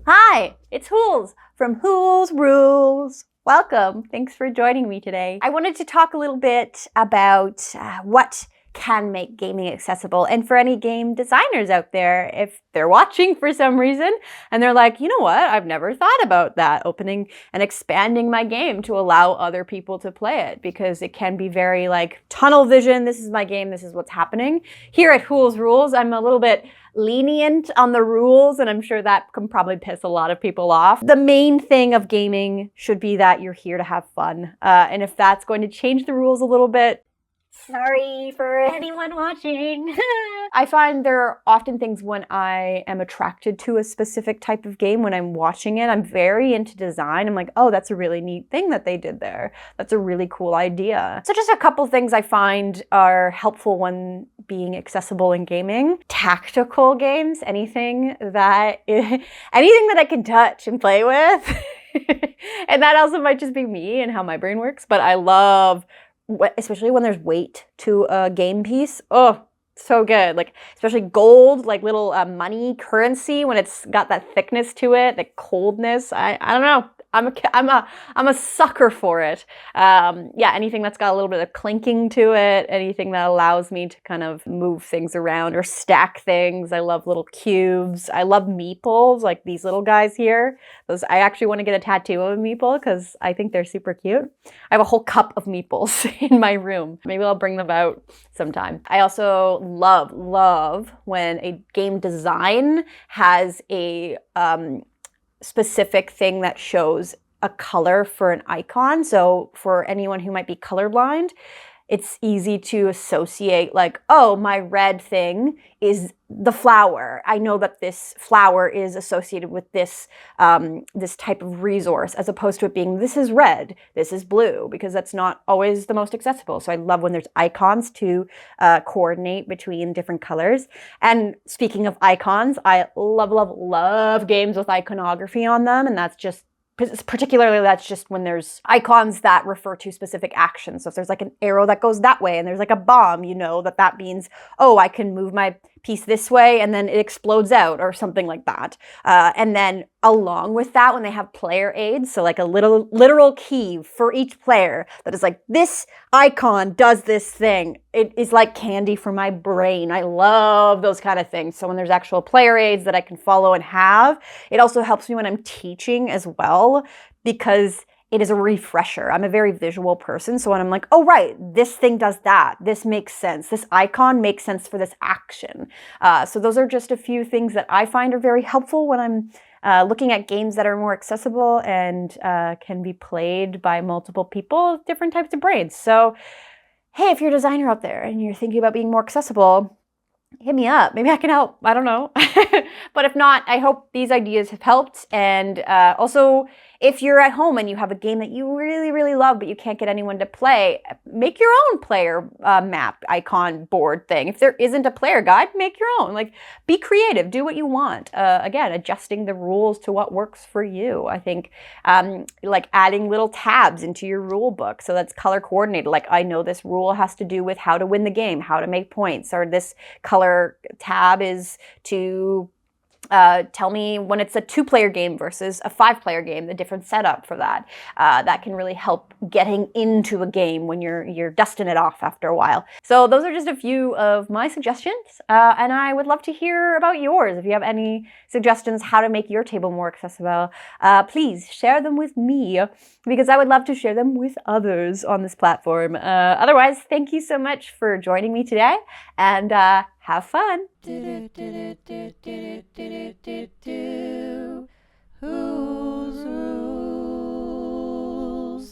Hi, it's Hools from HoolsRules. Welcome. Thanks for joining me today. I wanted to talk a little bit about what can make gaming accessible. And for any game designers out there, if they're watching for some reason and they're like, you know what, I've never thought about that, opening and expanding my game to allow other people to play it, because it can be very like tunnel vision. This is my game. This is what's happening. Here at HoolsRules, I'm a little bit lenient on the rules, and I'm sure that can probably piss a lot of people off. The main thing of gaming should be that you're here to have fun. And if that's going to change the rules a little bit, sorry for anyone watching. I find there are often things when I am attracted to a specific type of game, when I'm watching it, I'm very into design. I'm like, oh, that's a really neat thing that they did there. That's a really cool idea. So just a couple things I find are helpful when being accessible in gaming. Tactical games, anything that I can touch and play with. And that also might just be me and how my brain works, but I love, especially when there's weight to a game piece. Oh, so good. Like, especially gold, like little money currency, when it's got that thickness to it, the coldness. I don't know. I'm a sucker for it. Yeah, anything that's got a little bit of clinking to it, anything that allows me to kind of move things around or stack things. I love little cubes. I love meeples, like these little guys here. Those, I actually want to get a tattoo of a meeple because I think they're super cute. I have a whole cup of meeples in my room. Maybe I'll bring them out sometime. I also love when a game design has a specific thing that shows a color for an icon. So for anyone who might be colorblind, it's easy to associate like, oh, my red thing is the flower. I know that this flower is associated with this this type of resource, as opposed to it being, this is red, this is blue, because that's not always the most accessible. So I love when there's icons to coordinate between different colors. And speaking of icons, I love games with iconography on them, and that's just when there's icons that refer to specific actions. So if there's like an arrow that goes that way and there's like a bomb, you know that means, oh, I can move my piece this way and then it explodes out, or something like that. And then along with that, when they have player aids, so like a literal key for each player that is like, this icon does this thing, it is like candy for my brain. I love those kind of things. So when there's actual player aids that I can follow and have, it also helps me when I'm teaching as well, because it is a refresher. I'm a very visual person, so when I'm like, oh right, this thing does that, this makes sense, this icon makes sense for this action. So those are just a few things that I find are very helpful when I'm looking at games that are more accessible and can be played by multiple people with different types of brains. So hey, if you're a designer out there and you're thinking about being more accessible, hit me up. Maybe I can help. I don't know. But if not, I hope these ideas have helped. And also, if you're at home and you have a game that you really love, but you can't get anyone to play, make your own player map icon board thing. If there isn't a player guide, make your own. Like, be creative. Do what you want. Again, adjusting the rules to what works for you. I think like adding little tabs into your rule book so that's color coordinated. Like, I know this rule has to do with how to win the game, how to make points, or this color tab is to tell me when it's a 2-player game versus a 5-player game, the different setup for that. That can really help getting into a game when you're dusting it off after a while. So those are just a few of my suggestions, and I would love to hear about yours. If you have any suggestions how to make your table more accessible, please share them with me, because I would love to share them with others on this platform. Otherwise, thank you so much for joining me today, and have fun.